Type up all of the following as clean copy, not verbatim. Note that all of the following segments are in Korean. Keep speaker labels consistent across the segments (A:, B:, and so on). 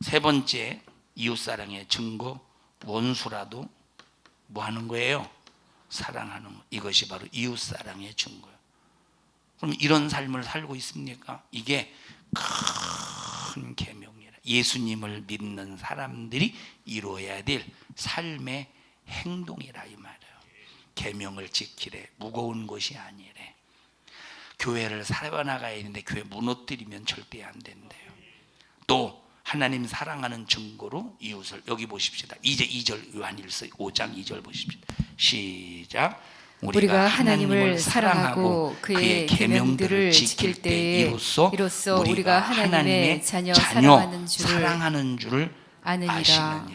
A: 세 번째 이웃사랑의 증거, 원수라도 뭐 하는 거예요? 사랑하는 거. 이것이 바로 이웃사랑의 증거예요. 그럼 이런 삶을 살고 있습니까? 이게 큰 계명이라, 예수님을 믿는 사람들이 이루어야 될 삶의 행동이라 이 말이에요. 계명을 지키래. 무거운 것이 아니래. 교회를 살아나가야 되는데 교회 무너뜨리면 절대 안 된대요. 또 하나님 사랑하는 증거로 이웃을, 여기 보십시다. 이제 2절 요한일서 5장 2절 보십시다. 시작.
B: 우리가 하나님을 사랑하고 그의 계명들을 지킬 때에 이로써 우리가 하나님의 자녀 사랑하는 줄을
A: 아느니라.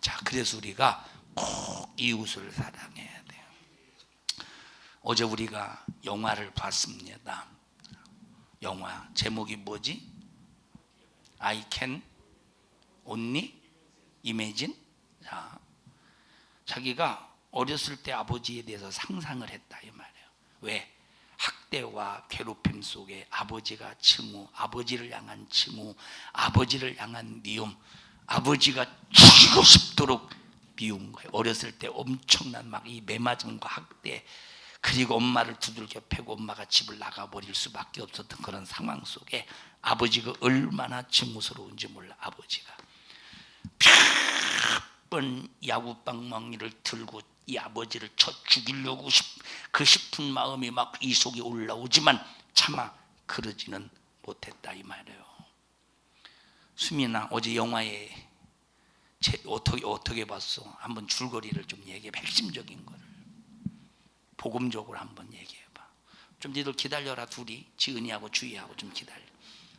A: 자, 그래서 우리가 꼭 이웃을 사랑해야 돼요. 어제 우리가 영화를 봤습니다. 영화 제목이 뭐지? I can only imagine. 자, 자기가 어렸을 때 아버지에 대해서 상상을 했다 이 말이에요. 왜? 학대와 괴롭힘 속에 아버지가 칭호, 아버지를 향한 칭호, 아버지를 향한 미움, 아버지가 죽이고 싶도록 미운 거예요. 어렸을 때 엄청난 막 이 매맞음과 학대, 그리고 엄마를 두들겨 패고 엄마가 집을 나가버릴 수밖에 없었던 그런 상황 속에 아버지가 얼마나 증오스러운지 몰라. 아버지가 몇 번 야구방망이를 들고 이 아버지를 쳐 죽이려고 싶은 마음이 막 이 속에 올라오지만 차마 그러지는 못했다 이 말이에요. 수민아, 어제 영화에 어떻게 봤어? 한번 줄거리를 좀 얘기해. 핵심적인 거를 복음적으로 한번 얘기해봐. 좀 니들 기다려라. 둘이 지은이하고 주희하고 좀 기다려.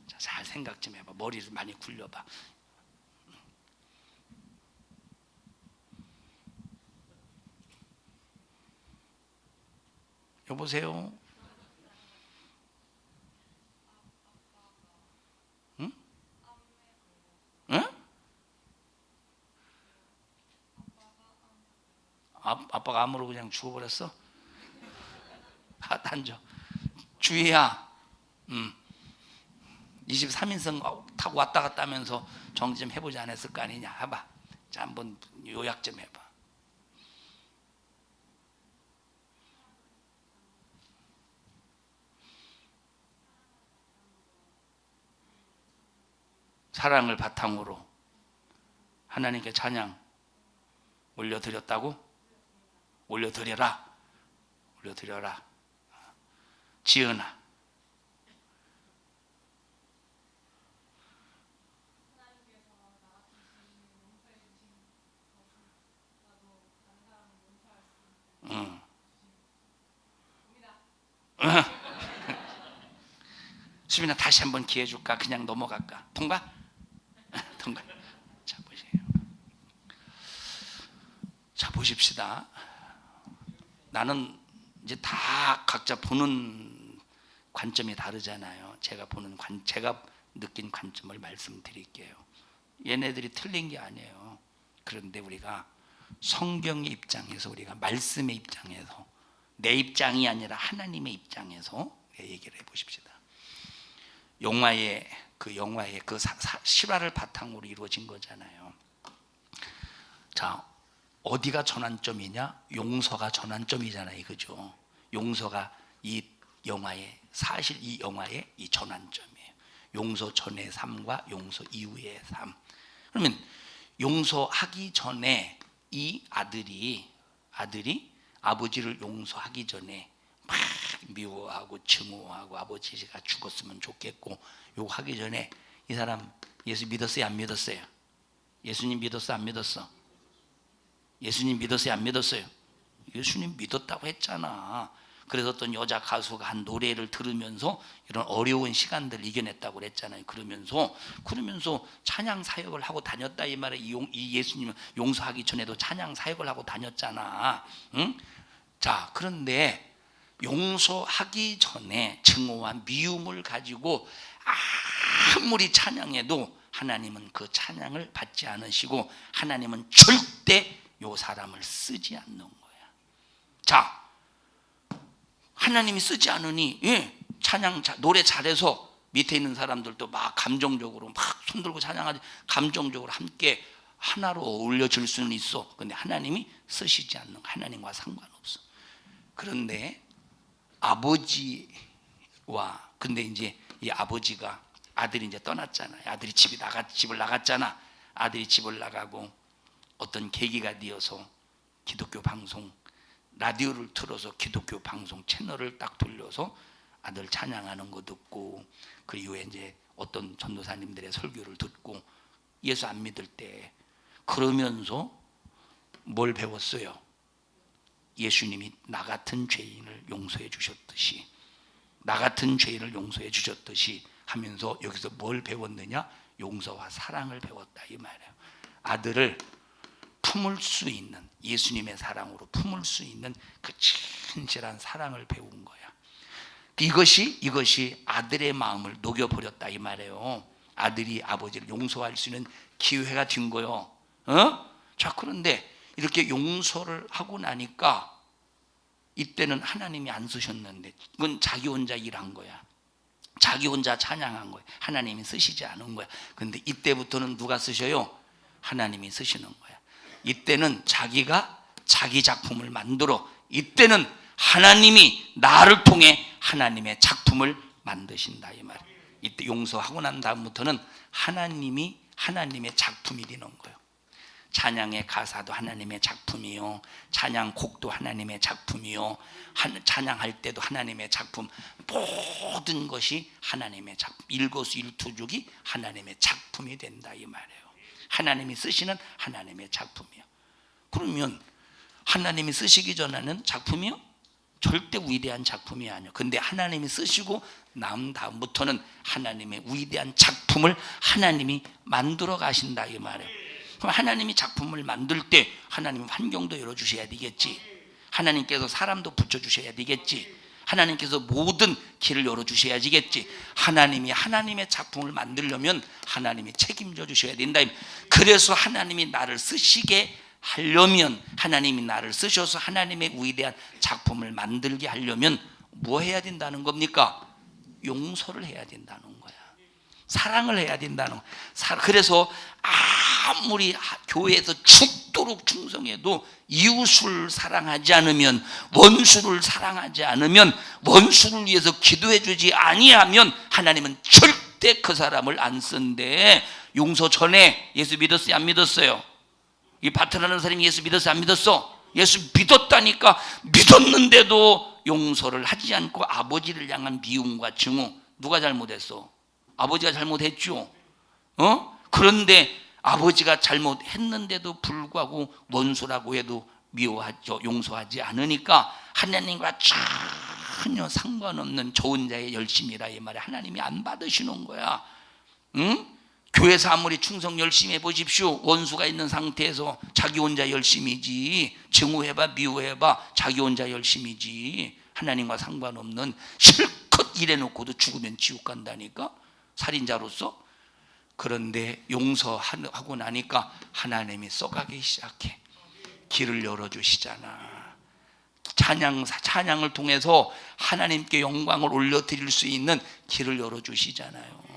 A: 자, 잘 생각 좀 해봐. 머리를 많이 굴려봐. 여보세요? 응? 응? 아빠가 암으로 그냥 죽어버렸어? 앉아. 주희야, 23인승 타고 왔다 갔다 하면서 정지 좀 해보지 않았을 거 아니냐. 해봐. 자, 한번 요약 좀 해봐. 사랑을 바탕으로 하나님께 찬양 올려드렸다고? 올려드려라. 지은아, 수빈아, 다시 한번 기회 줄까? 그냥 넘어갈까? 통과? 통과. 자, 보세요. 자, 보십시다. 나는 이제 다 각자 보는 관점이 다르잖아요. 제가 느낀 관점을 말씀드릴게요. 얘네들이 틀린 게 아니에요. 그런데 우리가 성경의 입장에서, 우리가 말씀의 입장에서, 내 입장이 아니라 하나님의 입장에서 얘기를 해보십시다. 영화의 그 실화를 바탕으로 이루어진 거잖아요. 자, 어디가 전환점이냐? 용서가 전환점이잖아요, 그죠? 용서가 이 영화의 이 전환점이에요. 용서 전의 삶과 용서 이후의 삶. 그러면 용서하기 전에 이 아들이 아버지를 용서하기 전에 막 미워하고 증오하고 아버지가 죽었으면 좋겠고 요거 하기 전에 이 사람 예수 믿었어요, 안 믿었어요? 예수님 믿었어, 안 믿었어? 예수님 믿었어요, 안 믿었어요? 예수님 믿었다고 했잖아. 그래서 어떤 여자 가수가 한 노래를 들으면서 이런 어려운 시간들을 이겨냈다고 그랬잖아요. 그러면서 찬양 사역을 하고 다녔다 이 말에, 이 예수님은 용서하기 전에도 찬양 사역을 하고 다녔잖아. 응? 자, 그런데 용서하기 전에 증오와 미움을 가지고 아무리 찬양해도 하나님은 그 찬양을 받지 않으시고 하나님은 절대 요 사람을 쓰지 않는 거야. 자, 하나님이 쓰지 않으니, 예, 노래 잘해서 밑에 있는 사람들도 막 감정적으로 막 손들고 찬양하지, 감정적으로 함께 하나로 어울려질 수는 있어. 근데 하나님이 쓰시지 않는 거, 하나님과 상관없어. 그런데 아버지와, 근데 이제 이 아버지가, 아들이 이제 떠났잖아요. 아들이 집을 나갔잖아. 아들이 집을 나가고 어떤 계기가 되어서 기독교 방송, 라디오를 틀어서 기독교 방송 채널을 딱 돌려서 아들 찬양하는 거 듣고, 그 이후에 이제 어떤 전도사님들의 설교를 듣고 예수 안 믿을 때, 그러면서 뭘 배웠어요? 예수님이 나 같은 죄인을 용서해 주셨듯이, 나 같은 죄인을 용서해 주셨듯이 하면서 여기서 뭘 배웠느냐? 용서와 사랑을 배웠다 이 말이에요. 아들을 품을 수 있는, 예수님의 사랑으로 품을 수 있는 그 진실한 사랑을 배운 거야. 이것이 아들의 마음을 녹여버렸다 이 말이에요. 아들이 아버지를 용서할 수 있는 기회가 된 거요. 자, 그런데 이렇게 용서를 하고 나니까 이때는 하나님이 안 쓰셨는데, 이건 자기 혼자 일한 거야. 자기 혼자 찬양한 거야. 하나님이 쓰시지 않은 거야. 근데 이때부터는 누가 쓰셔요? 하나님이 쓰시는 거야. 이때는 자기가 자기 작품을 만들어, 이때는 하나님이 나를 통해 하나님의 작품을 만드신다 이 말. 이때 용서하고 난 다음부터는 하나님이 하나님의 작품이 되는 거예요. 찬양의 가사도 하나님의 작품이요, 찬양곡도 하나님의 작품이요, 찬양할 때도 하나님의 작품, 모든 것이 하나님의 작품, 일거수일투족이 하나님의 작품이 된다 이 말이에요. 하나님이 쓰시는 하나님의 작품이요. 그러면 하나님이 쓰시기 전에는 작품이요? 절대 위대한 작품이 아니에요. 근데 하나님이 쓰시고 난 다음부터는 하나님의 위대한 작품을 하나님이 만들어 가신다 이 말이에요. 그럼 하나님이 작품을 만들 때 하나님 환경도 열어주셔야 되겠지. 하나님께서 사람도 붙여주셔야 되겠지. 하나님께서 모든 길을 열어주셔야 되겠지. 하나님이 하나님의 작품을 만들려면 하나님이 책임져 주셔야 된다. 그래서 하나님이 나를 쓰시게 하려면, 하나님이 나를 쓰셔서 하나님의 위대한 작품을 만들게 하려면 뭐 해야 된다는 겁니까? 용서를 해야 된다는 거야. 사랑을 해야 된다는 거야. 그래서 아무리 교회에서 죽도록 충성해도 이웃을 사랑하지 않으면, 원수를 사랑하지 않으면, 원수를 위해서 기도해 주지 아니하면 하나님은 절대 그 사람을 안 쓴대. 용서 전에 예수 믿었어요? 안 믿었어요? 이 바트라는 사람이 예수 믿었어? 안 믿었어? 예수 믿었다니까. 믿었는데도 용서를 하지 않고 아버지를 향한 미움과 증오. 누가 잘못했어? 아버지가 잘못했죠. 그런데 아버지가 잘못했는데도 불구하고 원수라고 해도 미워하죠. 용서하지 않으니까 하나님과 전혀 상관없는 저 혼자의 열심이라 이 말에 하나님이 안 받으시는 거야. 교회에서 아무리 충성 열심히 해보십시오. 원수가 있는 상태에서 자기 혼자 열심이지. 증오해봐, 미워해봐, 자기 혼자 열심이지. 하나님과 상관없는, 실컷 일해놓고도 죽으면 지옥 간다니까, 살인자로서. 그런데 용서하고 나니까 하나님이 써가기 시작해. 길을 열어주시잖아. 찬양을 통해서 하나님께 영광을 올려드릴 수 있는 길을 열어주시잖아요.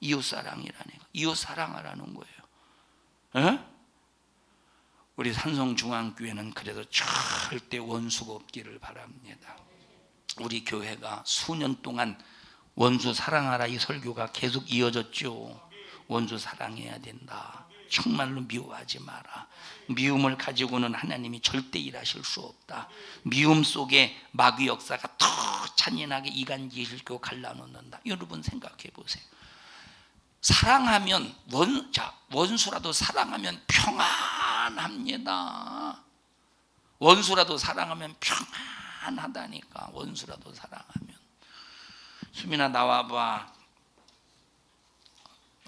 A: 이웃사랑이라는, 이웃사랑하라는 거예요. 에? 우리 산성중앙교회는 그래도 절대 원수가 없기를 바랍니다. 우리 교회가 수년 동안 원수 사랑하라 이 설교가 계속 이어졌죠. 원수 사랑해야 된다. 정말로 미워하지 마라. 미움을 가지고는 하나님이 절대 일하실 수 없다. 미움 속에 마귀 역사가 더 잔인하게 이간질고 갈라놓는다. 여러분 생각해 보세요. 사랑하면 원수라도 사랑하면 평안합니다. 원수라도 사랑하면 평안하다니까. 원수라도 사랑하면. 수민아 나와봐.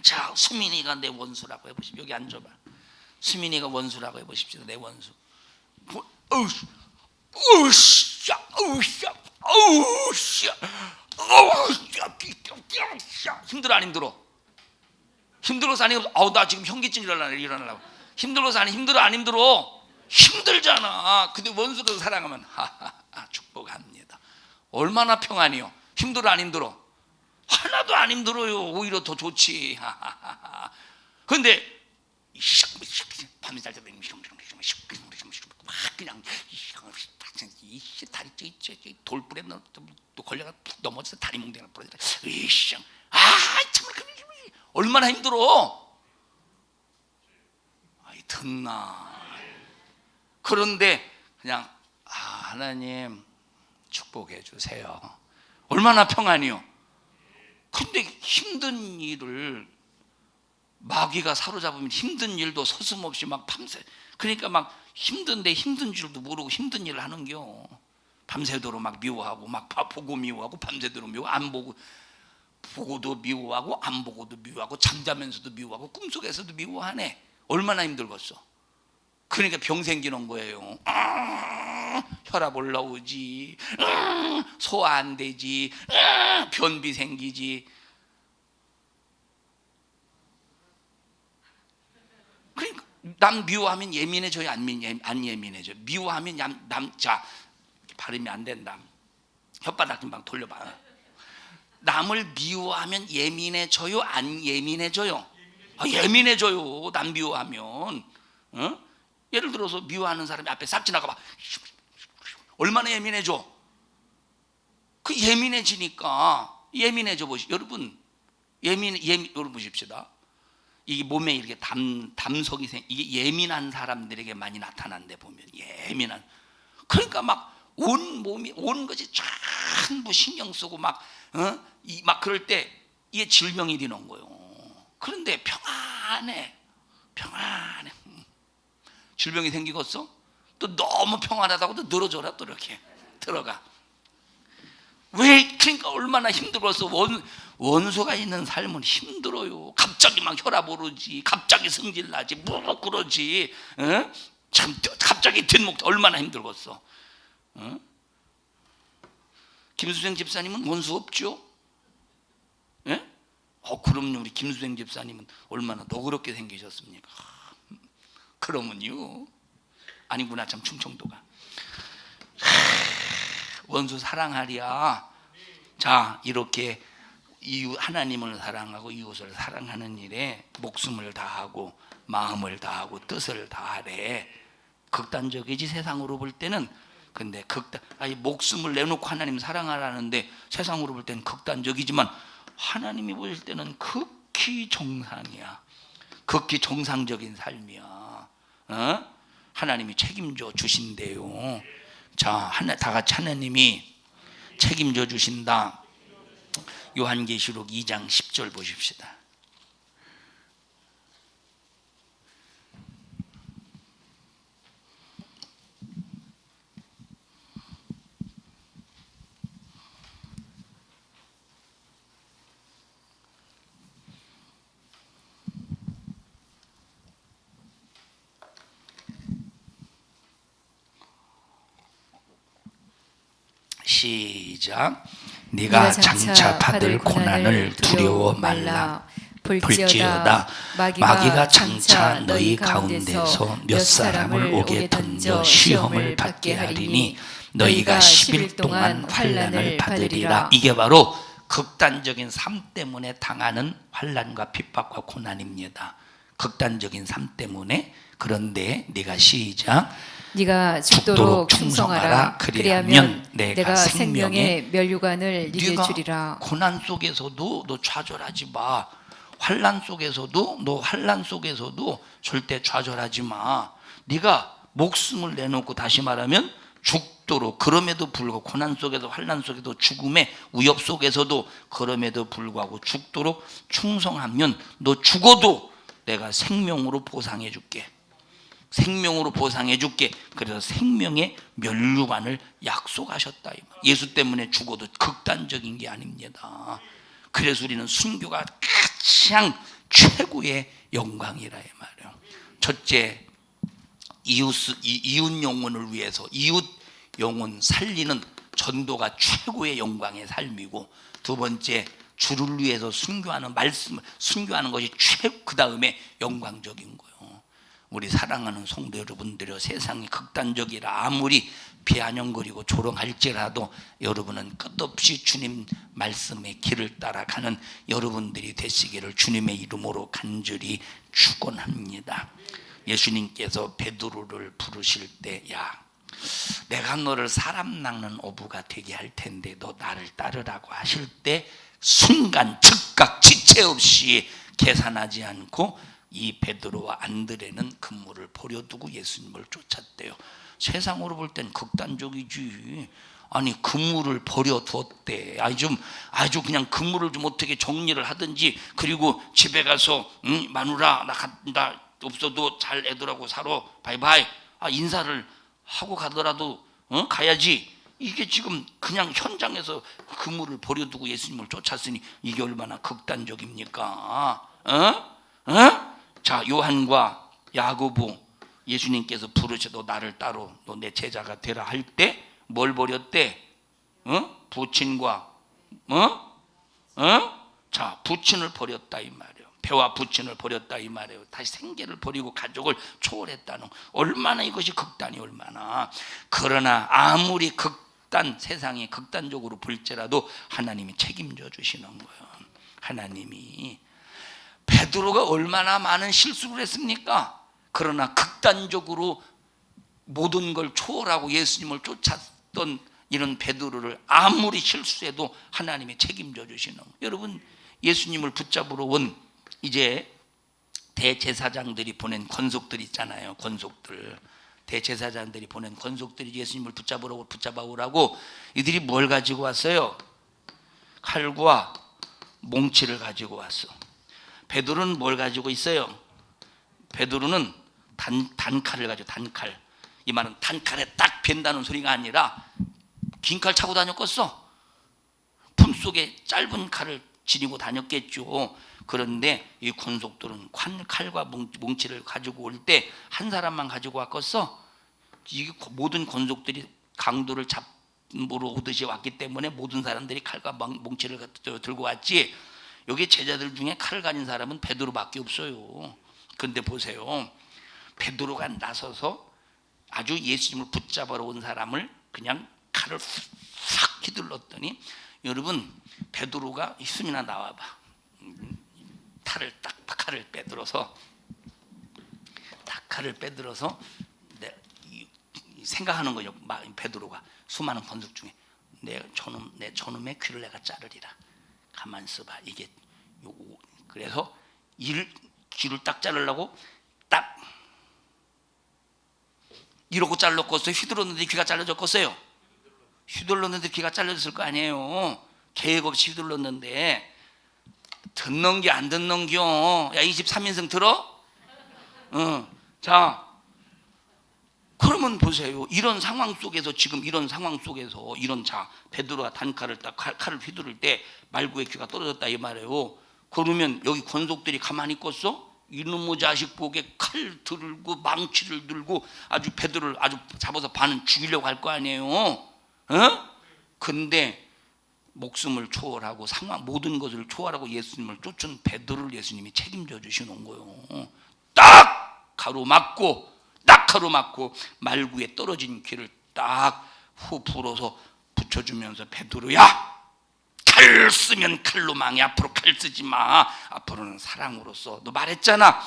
A: 자, 수민이가 내 원수라고 해보십시오. 여기 앉아봐. 수민이가 원수라고 해보십시오. 내 원수. 힘들어 안 힘들어? 힘들어서 안 힘들어? 나 지금 현기증 일어나려고. 힘들어서 안 힘들어 안 힘들어? 힘들잖아. 근데 원수를 사랑하면 축복합니다. 얼마나 평안해요. 힘들어 안 힘들어? 하나도 안 힘들어요. 오히려 더 좋지. 그런데 밤에 잘 때 막 그냥 다리 돌불에 또 걸려가 푹 넘어져서 다리 뭉댕이가 부러져. 참 얼마나 힘들어. 아이 듣나. 그런데 그냥 하나님 축복해 주세요. 얼마나 평안이요. 근데 힘든 일을 마귀가 사로잡으면 힘든 일도 서슴없이 막 밤새, 그러니까 막 힘든데 힘든 줄도 모르고 힘든 일을 하는겨. 밤새도록 막 미워하고 막 보고 미워하고 밤새도록 미워하고 안 보고 보고도 미워하고 안 보고도 미워하고 잠자면서도 미워하고 꿈속에서도 미워하네. 얼마나 힘들겠어. 그러니까 병 생기는 거예요. 혈압 올라오지, 소화 안 되지, 변비 생기지. 그러니까 남 미워하면 예민해져요, 안 예민해져요? 미워하면 자 발음이 안 된다. 혓바닥 좀 막 돌려봐. 남을 미워하면 예민해져요, 안 예민해져요? 예민해져요. 남 미워하면. 예를 들어서 미워하는 사람이 앞에 싹 지나가봐. 얼마나 예민해져? 그 예민해지니까 예민해져 보시. 여러분 여러분 보십시다. 이게 몸에 이렇게 담석이 이게 예민한 사람들에게 많이 나타난데 보면 예민한. 그러니까 막 온 몸이 온 것이 전부 신경 쓰고 막 그럴 때 이게 질병이 되는 거예요. 그런데 평안해. 질병이 생기겠어? 또 너무 평안하다고 또 늘어져라. 또 이렇게 들어가. 왜? 그러니까 얼마나 힘들어서 원수가 있는 삶은 힘들어요. 갑자기 막 혈압 오르지, 갑자기 승질나지, 뭐 그러지. 참 갑자기 뒷목 얼마나 힘들겠어. 김수생 집사님은 원수 없죠? 예? 그럼요. 우리 김수생 집사님은 얼마나 너그럽게 생기셨습니까? 그러면요. 아니구나, 참 충청도가. 원수 사랑하랴. 자, 이렇게 하나님을 사랑하고 이웃을 사랑하는 일에 목숨을 다하고 마음을 다하고 뜻을 다하래. 극단적이지 세상으로 볼 때는. 근데 목숨을 내놓고 하나님 사랑하라는데 세상으로 볼 때는 극단적이지만 하나님이 보실 때는 극히 정상이야. 극히 정상적인 삶이야. 하나님이 책임져 주신대요. 자, 다 같이 하나님이 책임져 주신다. 요한계시록 2장 10절 보십시다. 시작. 네가 장차 받을 고난을 두려워 말라. 볼지어다 마귀가 장차 너희 가운데서 몇 사람을 오게 던져 시험을 받게 하리니 너희가 10일 동안 환난을 받으리라. 이게 바로 극단적인 삶 때문에 당하는 환난과 핍박과 고난입니다. 극단적인 삶 때문에. 그런데 네가 시작.
B: 네가 죽도록 충성하라. 그리하면 내가 생명의 면류관을 네게 주리라.
A: 고난 속에서도 너 좌절하지 마. 환난 속에서도 너 환난 속에서도 절대 좌절하지 마. 네가 목숨을 내놓고, 다시 말하면 죽도록, 그럼에도 불구하고 고난 속에도 환난 속에도 죽음의 위협 속에서도 그럼에도 불구하고 죽도록 충성하면 너 죽어도 내가 생명으로 보상해 줄게. 생명으로 보상해 줄게. 그래서 생명의 면류관을 약속하셨다. 예수 때문에 죽어도 극단적인 게 아닙니다. 그래서 우리는 순교가 가장 최고의 영광이라 이 말이에요. 첫째, 이웃 영혼을 위해서 이웃 영혼 살리는 전도가 최고의 영광의 삶이고, 두 번째, 주를 위해서 순교하는 것이 그 다음에 영광적인 거예요. 우리 사랑하는 성도 여러분들여, 세상이 극단적이라 아무리 비아냥거리고 조롱할지라도 여러분은 끝없이 주님 말씀의 길을 따라가는 여러분들이 되시기를 주님의 이름으로 간절히 축원합니다. 예수님께서 베드로를 부르실 때, 야, 내가 너를 사람 낚는 어부가 되게 할 텐데 너 나를 따르라고 하실 때 순간 즉각 지체 없이 계산하지 않고 이 베드로와 안드레는 그물을 버려두고 예수님을 쫓았대요. 세상으로 볼 땐 극단적이지. 아니, 그물을 버려두었대. 아주 그냥 그물을 좀 어떻게 정리를 하든지, 그리고 집에 가서 마누라 나 없어도 잘 애들하고 살아, 바이바이, 인사를 하고 가더라도 가야지. 이게 지금 그냥 현장에서 그물을 버려두고 예수님을 쫓았으니 이게 얼마나 극단적입니까? 자, 요한과 야고보 예수님께서 부르셔도 나를 따로 너 내 제자가 되라 할 때 뭘 버렸대? 부친과 자, 부친을 버렸다 이 말이에요. 배와 부친을 버렸다 이 말이에요. 다시 생계를 버리고 가족을 초월했다는, 얼마나 이것이 극단이 얼마나. 그러나 아무리 세상이 극단적으로 볼지라도 하나님이 책임져 주시는 거예요. 하나님이. 베드로가 얼마나 많은 실수를 했습니까? 그러나 극단적으로 모든 걸 초월하고 예수님을 쫓았던 이런 베드로를 아무리 실수해도 하나님이 책임져 주시는 거예요. 여러분, 예수님을 붙잡으러 온 이제 대제사장들이 보낸 권속들 있잖아요. 권속들, 대제사장들이 보낸 권속들이 예수님을 붙잡아오라고 이들이 뭘 가지고 왔어요? 칼과 몽치를 가지고 왔어. 베드로는 뭘 가지고 있어요? 베드로는 단칼을 가지고, 단칼. 이 말은 단칼에 딱 벤다는 소리가 아니라 긴 칼 차고 다녔겠어. 품속에 짧은 칼을 지니고 다녔겠죠. 그런데 이 권속들은 칼과 몽치를 가지고 올 때 한 사람만 가지고 왔겠어. 이 모든 권속들이 강도를 잡으러 오듯이 왔기 때문에 모든 사람들이 칼과 몽치를 들고 왔지. 여기 제자들 중에 칼을 가진 사람은 베드로밖에 없어요. 그런데 보세요, 베드로가 나서서 아주 예수님을 붙잡으러 온 사람을 그냥 칼을 확 휘둘렀더니, 여러분, 베드로가 숨이나 나와봐. 칼을 빼들어서 생각하는 거죠. 베드로가 수많은 권속 중에 내 저놈의 귀를 내가 자르리라. 가만 있어봐. 이게 그래서 귀를 딱 자르려고 딱 이러고 잘랐겠어요? 휘둘렀는데 귀가 잘려졌겠어요? 휘둘렀는데 귀가 잘려졌을 거 아니에요. 계획 없이 휘둘렀는데. 듣는 게 안 듣는 겨. 야, 23인승 들어? 자, 그러면 보세요. 이런 상황 속에서 베드로가 단칼을 칼을 휘두를 때 말구의 귀가 떨어졌다 이 말이에요. 그러면 여기 권속들이 가만히 있겠어? 이놈의 자식 보게 칼 들고 망치를 들고 아주 베드로를 아주 잡아서 반은 죽이려고 할 거 아니에요. 근데 목숨을 초월하고 모든 것을 초월하고 예수님을 쫓은 베드로를 예수님이 책임져 주시는 거예요. 딱 가로막고 말구에 떨어진 귀를 딱 후 불어서 붙여주면서, 베드로야, 칼 쓰면 칼로 망해. 앞으로 칼 쓰지 마. 앞으로는 사랑으로 써. 너 말했잖아.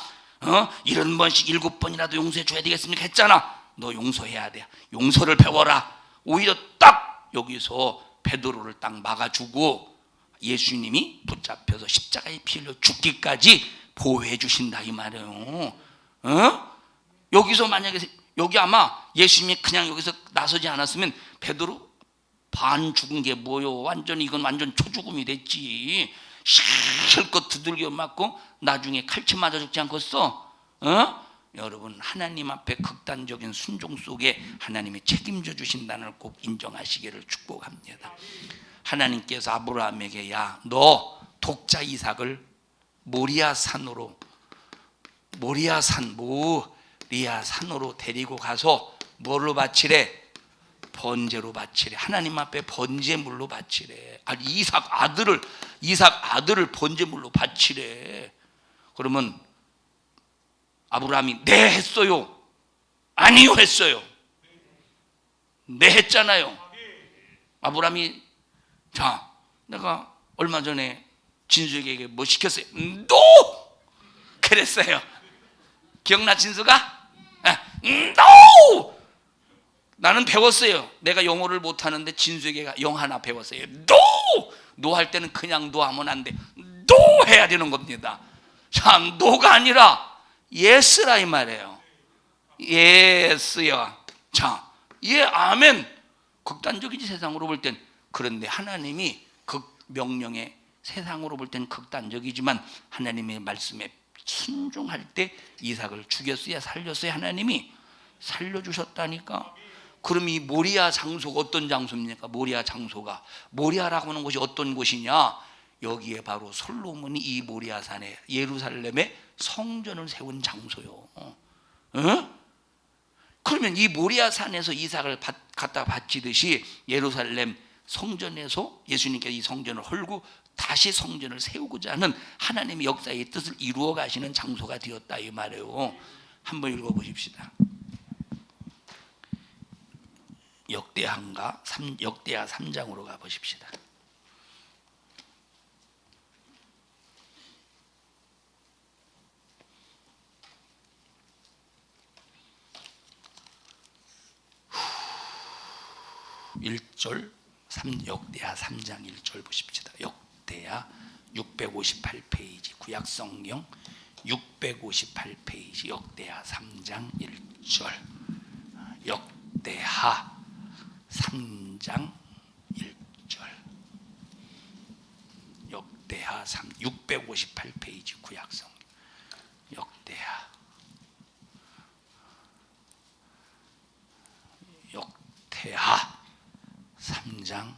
A: 이런 번씩 7번이라도 용서해 줘야 되겠습니까? 했잖아. 너 용서해야 돼. 용서를 배워라. 오히려 딱 여기서 베드로를 딱 막아주고 예수님이 붙잡혀서 십자가에 피 흘려 죽기까지 보호해 주신다 이 말이에요. 여기서 만약에 여기 아마 예수님이 그냥 여기서 나서지 않았으면 베드로 반 죽은 게 뭐요? 이건 완전 초죽음이 됐지. 실컷 두들겨 맞고 나중에 칼침 맞아 죽지 않겠어? 여러분, 하나님 앞에 극단적인 순종 속에 하나님이 책임져 주신다는 걸 꼭 인정하시기를 축복합니다. 하나님께서 아브라함에게, 야, 너 독자 이삭을 모리아산으로 데리고 가서 뭘로 바치래? 번제로 바치래. 하나님 앞에 번제물로 바치래. 이삭 아들을 번제물로 바치래. 그러면 아브라함이 네 했어요? 아니요 했어요? 네 했잖아요. 아브라함이 자, 내가 얼마 전에 진수에게 뭐 시켰어요? NO! 그랬어요. 기억나 진수가? NO! 나는 배웠어요. 내가 영어를 못하는데 진수에게 영 하나 배웠어요. NO! NO 할 때는 그냥 NO 하면 안 돼. NO 해야 되는 겁니다. 자, NO가 아니라 YES라 이 말이에요. YES야. 자, 예, 아멘. 극단적이지 세상으로 볼 땐. 그런데 하나님이 명령에 세상으로 볼 땐 극단적이지만 하나님의 말씀에 순종할 때 이삭을 죽였어야 살렸어야 하나님이 살려주셨다니까. 그럼 이 모리아 장소가 어떤 장소입니까? 모리아 장소가, 모리아라고 하는 곳이 어떤 곳이냐? 여기에 바로 솔로몬이 이 모리아 산에 예루살렘에 성전을 세운 장소요. 그러면 이 모리아 산에서 이삭을 갖다 바치듯이 예루살렘 성전에서 예수님께서 이 성전을 헐고 다시 성전을 세우고자 하는 하나님의 역사의 뜻을 이루어 가시는 장소가 되었다 이 말이에요. 한번 읽어 보십시다. 역대하 3장으로 가 보십시다. 역대하 3장 1절 보십시다. 역대하 658페이지 구약성경 658페이지 역대하 3장 1절 역대하 3장 1절 역대하 658페이지 구약성경 역대하 3장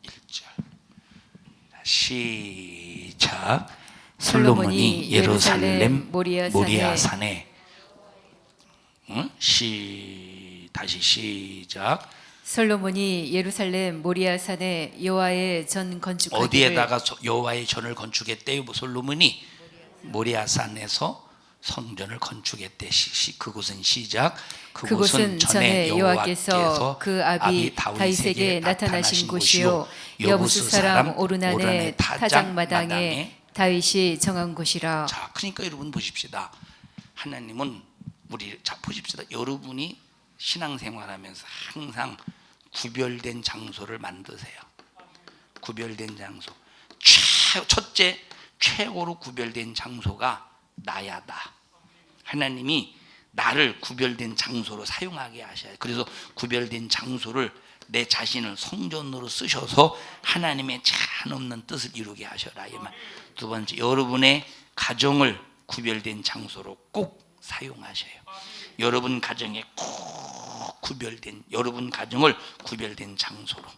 A: 1절 시작. 솔로몬이 예루살렘 모리아산에 다시 시작.
B: 솔로몬이 예루살렘 모리아산에 여호와의 전 건축하기를.
A: 어디에다가 여호와의 전을 건축했대요? 솔로몬이 모리아산에서 성전을 건축했대. 그곳은 시작.
B: 그곳은 전에 여호와께서 그 아비 다윗에게 나타나신 곳이요 여부수 사람 오르난의 타작마당에 다윗이 정한 곳이라.
A: 자, 그러니까 여러분 보십시다. 하나님은 보십시다. 여러분이 신앙생활하면서 항상 구별된 장소를 만드세요. 구별된 장소. 첫째, 최고로 구별된 장소가 나야다. 하나님이 나를 구별된 장소로 사용하게 하셔요. 그래서 구별된 장소를 내 자신을 성전으로 쓰셔서 하나님의 한없는 뜻을 이루게 하셔라 이 말. 두 번째, 여러분의 가정을 구별된 장소로 꼭 사용하셔요. 여러분 가정에 꼭 구별된, 여러분 가정을 구별된 장소로.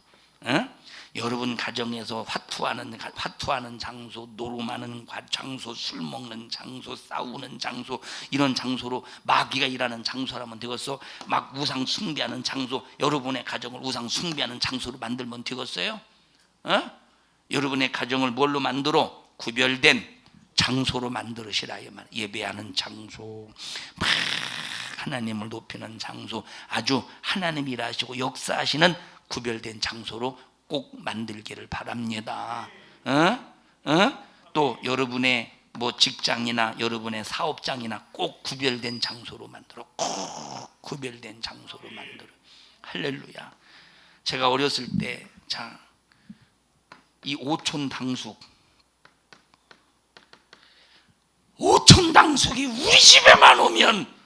A: 여러분 가정에서 화투하는 장소, 노름하는 장소, 술 먹는 장소, 싸우는 장소, 이런 장소로 마귀가 일하는 장소라면 되겠어? 막 우상 숭배하는 장소, 여러분의 가정을 우상 숭배하는 장소로 만들면 되겠어요? 여러분의 가정을 뭘로 만들어? 구별된 장소로 만들으시라 이 말. 예배하는 장소, 막 하나님을 높이는 장소, 아주 하나님이 일하시고 역사하시는 구별된 장소로 꼭 만들기를 바랍니다. 또 여러분의 뭐 직장이나 여러분의 사업장이나 꼭 구별된 장소로 만들어. 꼭 구별된 장소로 만들어. 할렐루야. 제가 어렸을 때, 자, 이 오촌 당숙이 우리 집에만 오면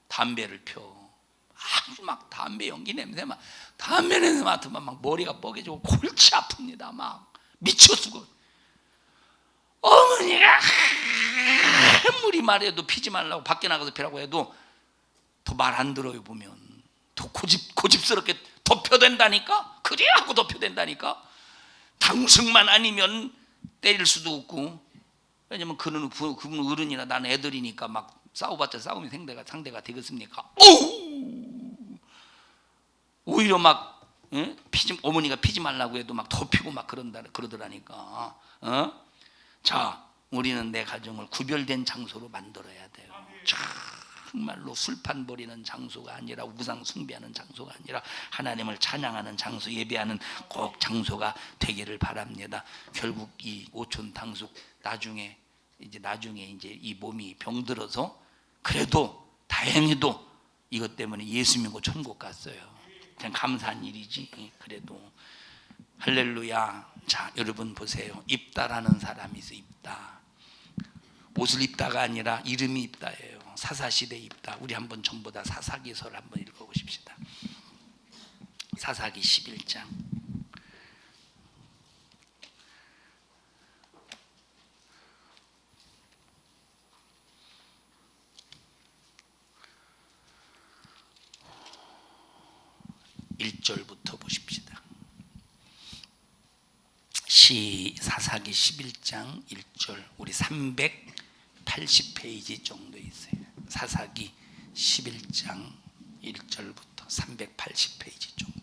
A: 담배를 펴. 아주 막 담배 연기 냄새, 막 담배 냄새 맡으면 막 머리가 뻐개지고 골치 아픕니다. 막 미쳤고. 어머니가 아무리 말해도 피지 말라고, 밖에 나가서 피라고 해도 더 말 안 들어요. 보면 더 고집스럽게 덮여댄다니까. 그래 하고 덮여댄다니까. 당숙만 아니면 때릴 수도 없고. 왜냐면 그분은 어른이나 나는 애들이니까 막 싸워봤자 싸움이 상대가 되겠습니까? 오히려 막 어머니가 피지 말라고 해도 막 더 피고 막 그러더라니까. 자, 우리는 내 가정을 구별된 장소로 만들어야 돼요. 정말로 술판 버리는 장소가 아니라 우상 숭배하는 장소가 아니라 하나님을 찬양하는 장소, 예배하는 꼭 장소가 되기를 바랍니다. 결국 이 오촌 당숙 나중에 이제 이 몸이 병들어서 그래도 다행히도 이것 때문에 예수 믿고 천국 갔어요. 그냥 감사한 일이지. 그래도 할렐루야. 자, 여러분 보세요. 입다라는 사람이 있어요. 입다. 옷을 입다가 아니라 이름이 입다예요. 사사시대 입다. 우리 한번 전부 다 사사기서를 한번 읽어보십시다. 사사기 11장. (1절부터) 보십시다. 사사기 11장 1절. 우리 380페이지 정도 있어요. 사사기 11장 1절부터 380페이지 정도.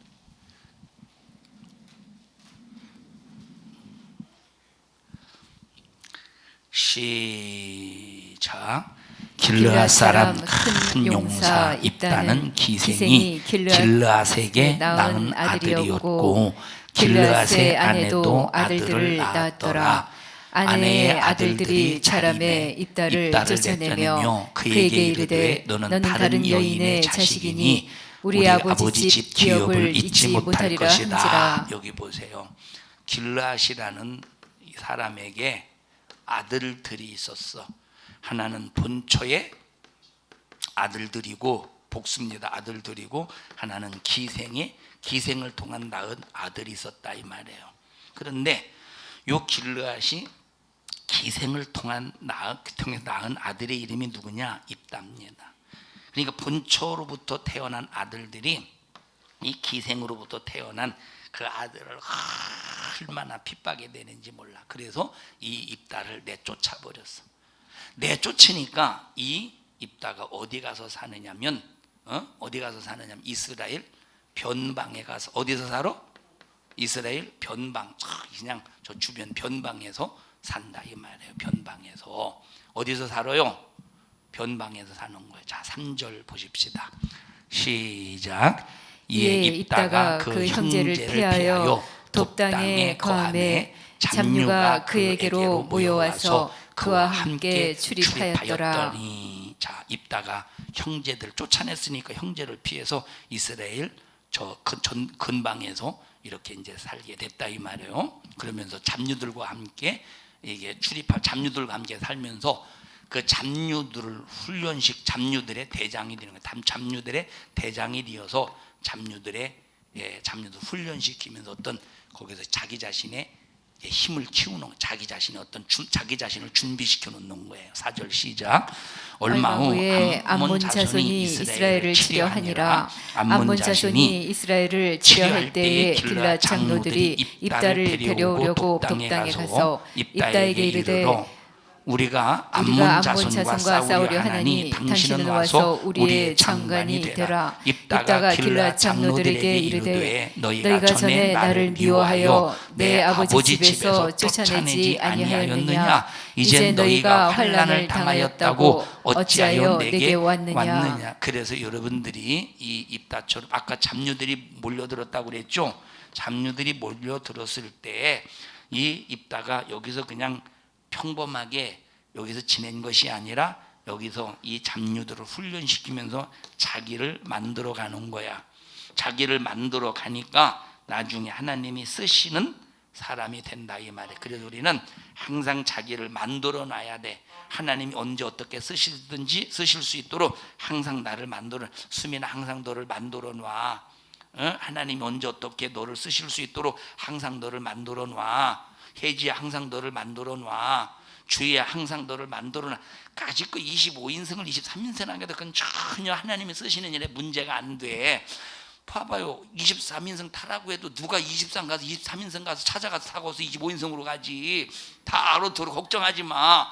A: 시작. 길르앗 사람 큰 용사 입다는 기생이 길르앗에게 낳은 아들이었고 길르앗의 아내도 아들들을 낳았더라.
B: 아내의 아들들이 자람의 입다를 쫓아내며 그에게 이르되 너는 다른 여인의 자식이니 우리 아버지 집 기업을 잊지 못할 것이다 한지라.
A: 여기 보세요. 길르앗이라는 사람에게 아들들이 있었어. 하나는 본초의 아들들이고 복수입니다. 아들들이고 하나는 기생을 통한 낳은 아들이 있었다 이 말이에요. 그런데 요 길르앗이 기생을 통해 낳은 아들의 이름이 누구냐? 입다입니다. 그러니까 본초로부터 태어난 아들들이 이 기생으로부터 태어난 그 아들을 얼마나 핍박이 되는지 몰라. 그래서 이 입다를 내쫓아 버렸어. 내쫓으니까 이 입다가 어디 가서 사느냐면 이스라엘 변방에 가서. 어디서 살아? 이스라엘 변방. 그냥 저 주변 변방에서 산다 이 말이에요. 변방에서. 어디서 살아요? 변방에서 사는 거예요. 자, 3절 보십시다. 시작.
B: 이에 입다가 그 형제를 피하여 돕당에 거함에 잡류가 그에게로 모여와서 그와 함께 출입하였더라.
A: 자, 입다가 형제들 쫓아냈으니까 형제를 피해서 이스라엘 저 근방에서 이렇게 이제 살게 됐다 이 말이에요. 그러면서 잡류들과 함께 잡류들과 함께 살면서 그 잡류들을 잡류들의 대장이 되는 거예요. 잡류들의 대장이 되어서 잡류들 훈련시키면서 거기서 자기 자신의 힘을 키우는, 자기 자신을 준비시켜 놓는 거예요. 4절 시작. 얼마 후에 암몬 자손이 이스라엘을 치려하니라. 암몬 자손이 이스라엘을 치려할 때에 길르앗 장로들이 입다를 데려오려고 돕당에 가서 입다에게 이르되 우리가 암몬 자손과 싸우려 하나니 당신은 와서 우리의 장관이 되라. 입다가 길르앗 장로들에게 이르되 너희가 전에 나를 미워하여 내 아버지 집에서 쫓아내지 아니하였느냐? 이제 너희가 환난을 당하였다고 어찌하여 내게 왔느냐? 그래서 여러분들이 이 입다처럼 아까 잡류들이 몰려들었다고 그랬죠? 잡류들이 몰려들었을 때 이 입다가 여기서 그냥 평범하게 여기서 지낸 것이 아니라 여기서 이 잡류들을 훈련시키면서 자기를 만들어 가는 거야. 자기를 만들어 가니까 나중에 하나님이 쓰시는 사람이 된다 이 말이에요. 그래서 우리는 항상 자기를 만들어 놔야 돼. 하나님이 언제 어떻게 쓰시든지 쓰실 수 있도록 항상 나를 수민아 항상 너를 만들어 놔. 하나님이 언제 어떻게 너를 쓰실 수 있도록 항상 너를 만들어 놔. 혜지야 항상 너를 만들어 놔. 주희야 항상 너를 만들어 놔. 까짓 거 25인승을 23인승 하게 되면 전혀 하나님이 쓰시는 일에 문제가 안 돼. 봐봐요. 23인승 타라고 해도 누가 23인승 가서 찾아가서 타고서 25인승으로 가지. 다 알아들어. 걱정하지 마.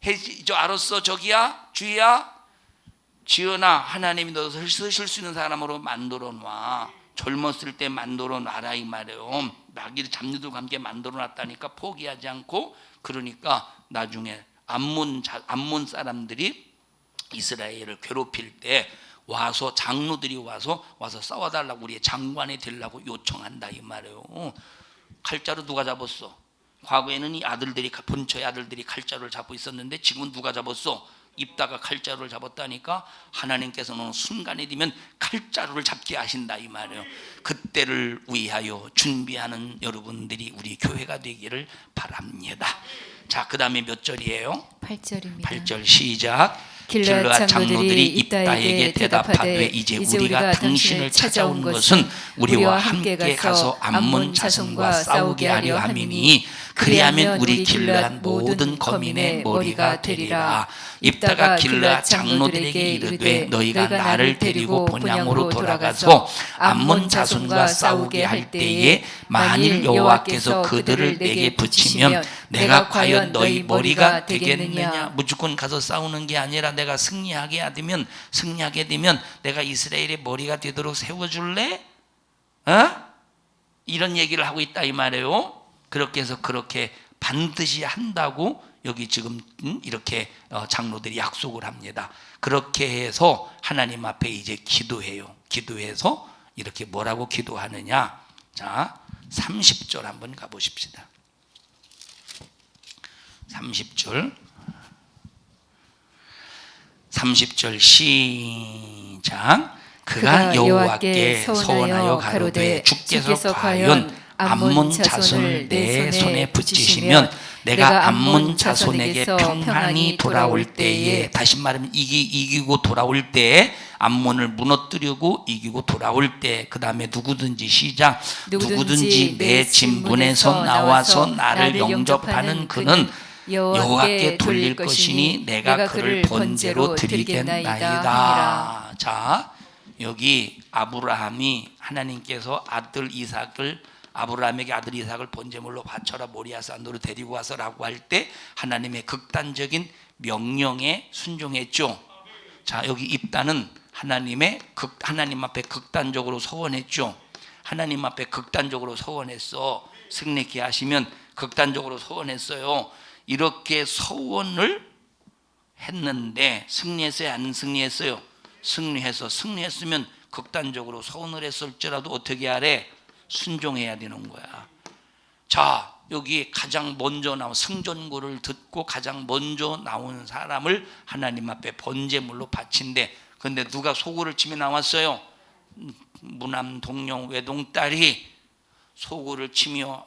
A: 혜지 저 알았어. 저기야 주희야 지은아 하나님이 너를 쓰실 수 있는 사람으로 만들어 놔. 젊었을 때 만들어 놔라 이 말이에요. 마귀 잡녀들과 함께 만들어 놨다니까 포기하지 않고. 그러니까 나중에 암몬 사람들이 이스라엘을 괴롭힐 때 와서 장로들이 와서 싸워달라고 우리의 장관이 되려고 요청한다 이 말이에요. 칼자루 누가 잡았어? 과거에는 이 아들들이, 본처의 아들들이 칼자루를 잡고 있었는데 지금은 누가 잡았어? 입다가 칼자루를 잡았다니까. 하나님께서는 순간이 되면 칼자루를 잡게 하신다 이 말이에요. 그때를 위하여 준비하는 여러분들이 우리 교회가 되기를 바랍니다. 자, 그 다음에 몇 절이에요?
B: 8절입니다.
A: 8절 시작.
B: 길르앗 장로들이
A: 입다에게 대답하되 이제 우리가 당신을 찾아온 것은 우리와 함께 가서 암몬 자손과 싸우게 하려 함이니 그리하면 우리 길르앗 모든 거민의 머리가 되리라. 입다가 길르앗 장로들에게 이르되 너희가 나를 데리고 본향으로 돌아가서 암몬 자손과 싸우게 할 때에 만일 여호와께서 그들을 내게 붙이면 내가 과연 너희 머리가 되겠느냐. 무조건 가서 싸우는 게 아니라 내가 승리하게 되면 내가 이스라엘의 머리가 되도록 세워줄래? 이런 얘기를 하고 있다 이 말이에요. 그렇게 해서 그렇게 반드시 한다고 여기 지금 이렇게 장로들이 약속을 합니다. 그렇게 해서 하나님 앞에 이제 기도해요. 기도해서 이렇게 뭐라고 기도하느냐. 자, 30절 한번 가보십시다. 30절 시작. 그가 여호와께 서원하여 가로되 주께서 과연 암몬 자손을 내 손에 붙이시면 내가 암몬 자손에게 평안히 돌아올 때에, 다시 말하면 이기고 돌아올 때에, 암몬을 무너뜨리고 이기고 돌아올 때, 그 다음에 누구든지 시작. 누구든지 내 진문에서 나와서 나를 영접하는 그는 여호와께 돌릴 것이니 내가 그를 번제로 드리겠나이다. 자, 여기 아브라함이 하나님께서 아브라함에게 아들 이삭을 번제물로 바쳐라 모리아산으로 데리고 와서라고 할 때 하나님의 극단적인 명령에 순종했죠. 자, 여기 입다는 하나님 앞에 극단적으로 서원했죠. 하나님 앞에 극단적으로 서원했어. 승리케 하시면 극단적으로 서원했어요. 이렇게 서원을 했는데 승리했어요, 안 승리했어요? 승리했으면 극단적으로 서원을 했을지라도 어떻게 하래? 순종해야 되는 거야. 자, 여기 가장 먼저 나온 승전구를 듣고 가장 먼저 나온 사람을 하나님 앞에 번제물로 바친대. 근데 누가 소구를 치며 나왔어요? 무남 동령 외동딸이 소구를 치며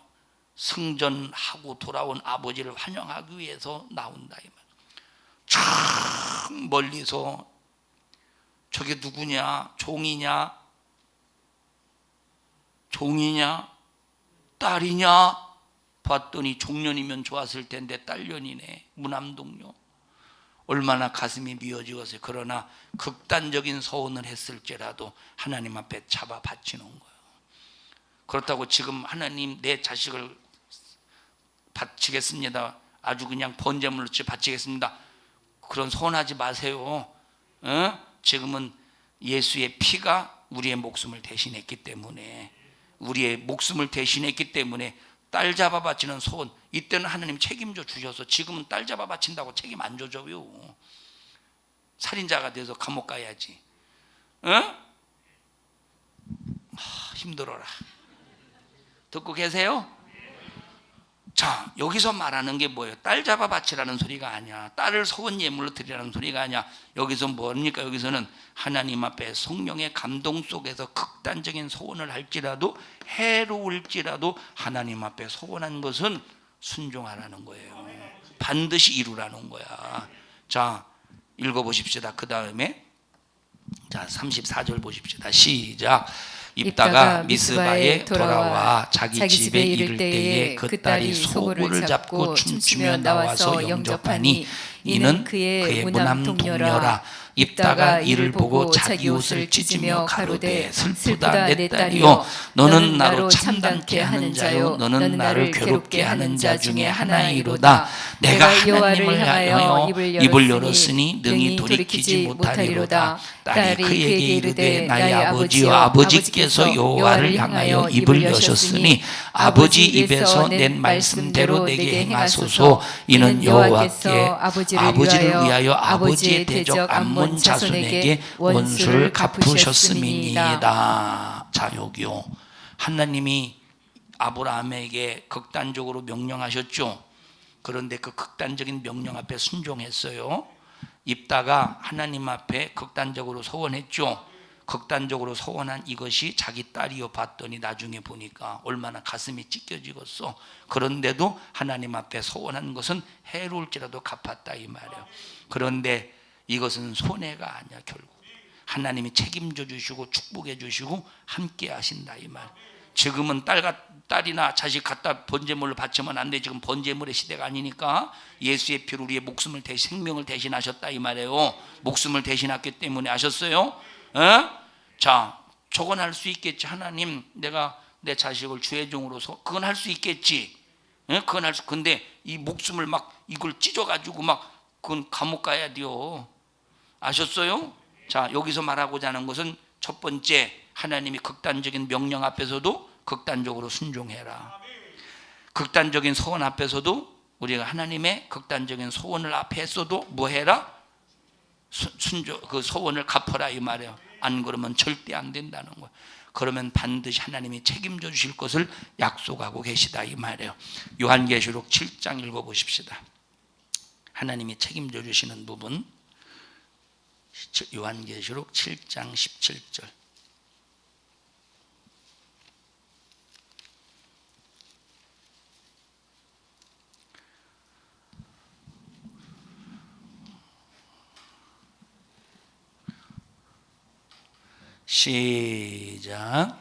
A: 승전하고 돌아온 아버지를 환영하기 위해서 나온다 이 말. 참 멀리서 저게 누구냐? 종이냐? 딸이냐? 봤더니 종년이면 좋았을 텐데 딸년이네. 무남동료. 얼마나 가슴이 미어지었어요. 그러나 극단적인 서원을 했을지라도 하나님 앞에 잡아 바치는 거예요. 그렇다고 지금 하나님 내 자식을 바치겠습니다, 아주 그냥 번제물로 바치겠습니다, 그런 서원하지 마세요. 지금은 예수의 피가 우리의 목숨을 대신했기 때문에 딸 잡아 바치는 소원, 이때는 하나님 책임져 주셔서 지금은 딸 잡아 바친다고 책임 안 져줘요. 살인자가 돼서 감옥 가야지. 힘들어라. 듣고 계세요? 자, 여기서 말하는 게 뭐예요? 딸 잡아 바치라는 소리가 아니야. 딸을 소원 예물로 드리라는 소리가 아니야. 여기서 뭡니까? 여기서는 하나님 앞에 성령의 감동 속에서 극단적인 소원을 할지라도, 해로울지라도 하나님 앞에 소원한 것은 순종하라는 거예요. 반드시 이루라는 거야. 자, 읽어보십시다. 그 다음에 자, 34절 보십시다. 시작. 입다가 미스바에 돌아와 자기 집에 이를 때에 그 딸이 소고를 잡고 춤추며 나와서 영접하니 이는 그의 무남 동료라. 입다가 이를 보고 자기 옷을 찢으며 가로되 슬프다 내 딸이여 너는 나로 참담케 하는 자요 너는 나를 괴롭게 하는 자 중에 하나이로다. 내가 하나님을 향하여 입을 열었으니 능히 돌이키지 못하리로다. 딸이 그에게 이르되 나의 아버지여 아버지께서 여호와를 향하여 입을 여셨으니 아버지 입에서 낸 말씀대로 내게 행하소서. 이는 여호와께 아버지를 위하여 아버지의 대적 암몬 자손에게 원수를 갚으셨음이니이다. 자, 여기요, 하나님이 아브라함에게 극단적으로 명령하셨죠. 그런데 그 극단적인 명령 앞에 순종했어요. 입다가 하나님 앞에 극단적으로 소원했죠. 극단적으로 소원한 이것이 자기 딸이여 봤더니 나중에 보니까 얼마나 가슴이 찢겨지겠어. 그런데도 하나님 앞에 소원한 것은 해로울지라도 갚았다 이 말이에요. 그런데 이것은 손해가 아니야. 결국 하나님이 책임져 주시고 축복해 주시고 함께 하신다 이 말. 지금은 딸이나 자식 갖다 번제물로 바치면 안 돼. 지금 번제물의 시대가 아니니까 예수의 피로 우리의 목숨을 생명을 대신하셨다 이 말이에요. 목숨을 대신했기 때문에 아셨어요? 자, 저건 할 수 있겠지. 하나님, 내가 내 자식을 주의 종으로 그건 할 수 있겠지. 그건 할 수. 근데 이 목숨을 막 이걸 찢어가지고 막 그건 감옥 가야 돼요. 아셨어요? 자, 여기서 말하고자 하는 것은 첫 번째, 하나님이 극단적인 명령 앞에서도 극단적으로 순종해라. 극단적인 소원 앞에서도 우리가 하나님의 극단적인 소원을 앞에 했어도 뭐 해라? 그 소원을 갚아라 이 말이에요. 안 그러면 절대 안 된다는 거예요. 그러면 반드시 하나님이 책임져 주실 것을 약속하고 계시다 이 말이에요. 요한계시록 7장 읽어보십시다. 하나님이 책임져 주시는 부분, 요한계시록 7장 17절. 시작.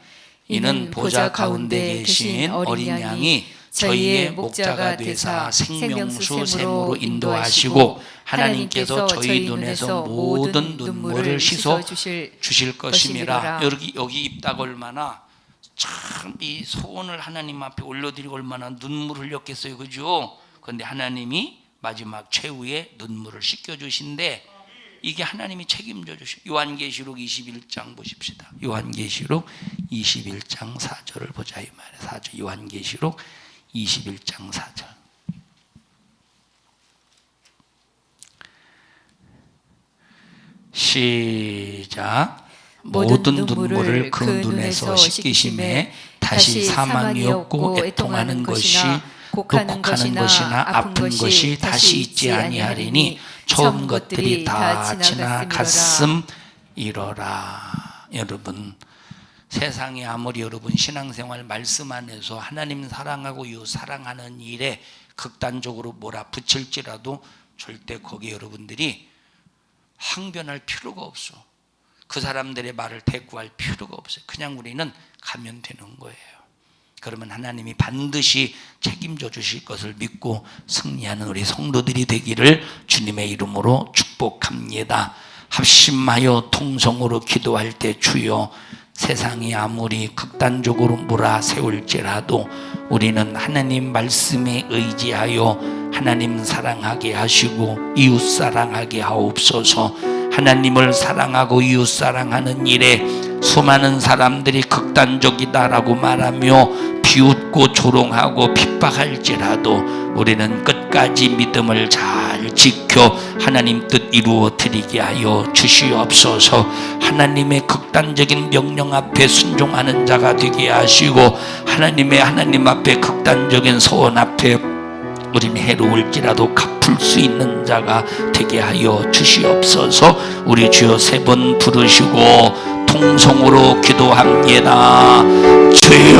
A: 이는 보좌 가운데 계신 어린 양이 저희의 목자가 되사 생명수 샘으로 인도하시고 하나님께서 저희 눈에서 모든 눈물을 씻어 주실 것임이라. 여기 입다가 얼마나 참 이 소원을 하나님 앞에 올려드리고 얼마나 눈물 흘렸겠어요, 그죠? 그런데 하나님이 마지막 최후의 눈물을 씻겨주신데 이게 하나님이 책임져 주시고. 요한계시록 21장 보십시다. 요한계시록 21장 4절을 보자 이 말이에요. 4절. 요한계시록 21장 4절. 시작. 모든 눈물을 그 눈에서 씻기심에 다시 사망이 없고 애통하는 것이 독하는 것이나 아픈 것이 다시 있지 아니하리니 처음 것들이 다 지나갔음이로라. 여러분, 세상에 아무리 여러분 신앙생활 말씀 안에서 하나님 사랑하고 이 사랑하는 일에 극단적으로 몰아붙일지라도 절대 거기에 여러분들이 항변할 필요가 없어. 그 사람들의 말을 대꾸할 필요가 없어요. 그냥 우리는 가면 되는 거예요. 그러면 하나님이 반드시 책임져 주실 것을 믿고 승리하는 우리 성도들이 되기를 주님의 이름으로 축복합니다. 합심하여 통성으로 기도할 때 주여, 세상이 아무리 극단적으로 몰아세울지라도 우리는 하나님 말씀에 의지하여 하나님 사랑하게 하시고 이웃 사랑하게 하옵소서. 하나님을 사랑하고 이웃 사랑하는 일에 수많은 사람들이 극단적이다라고 말하며 비웃고 조롱하고 핍박할지라도 우리는 끝까지 믿음을 잘 지켜 하나님 뜻 이루어 드리게 하여 주시옵소서. 하나님의 극단적인 명령 앞에 순종하는 자가 되게 하시고 하나님 앞에 극단적인 소원 앞에 우리는 해로울지라도 갚을 수 있는 자가 되게 하여 주시옵소서. 우리 주여 세 번 부르시고 통성으로 기도합니다. 주여,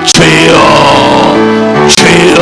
A: 주여, 주여.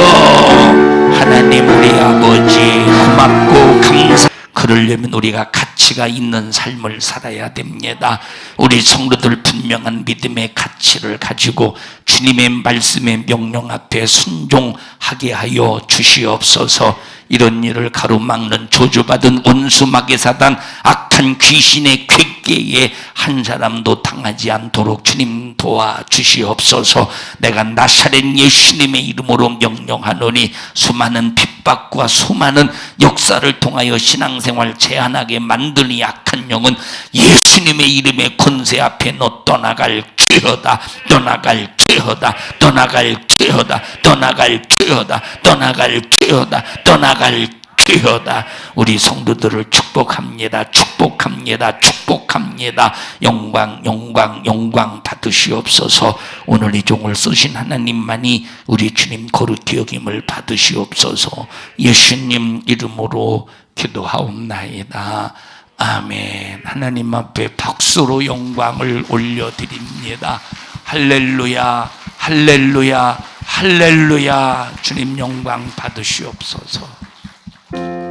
A: 하나님 우리 아버지 고맙고 감사. 그러려면 우리가 가치가 있는 삶을 살아야 됩니다. 우리 성도들 분명한 믿음의 가치를 가지고 주님의 말씀의 명령 앞에 순종하게 하여 주시옵소서. 이런 일을 가로막는 저주받은 원수 마귀사단 악한 귀신의 꾀에 한 사람도 당하지 않도록 주님 도와주시옵소서. 내가 나사렛 예수님의 이름으로 명령하노니 수많은 핍박과 수많은 역사를 통하여 신앙생활 제한하게 만드는 이 악한 영은 예수님의 이름의 권세 앞에 너 떠나갈 죄어다, 떠나갈 죄어다, 떠나갈 죄어다, 떠나갈 죄어다, 떠나갈 죄어다, 떠나갈 죄어다. 우리 성도들을 축복합니다. 축복합니다. 축복합니다. 영광 영광 영광 받으시옵소서. 오늘 이 종을 쓰신 하나님만이 우리 주님 거룩히 여김을 받으시옵소서. 예수님 이름으로 기도하옵나이다. 아멘. 하나님 앞에 박수로 영광을 올려드립니다. 할렐루야, 할렐루야, 할렐루야. 주님 영광 받으시옵소서.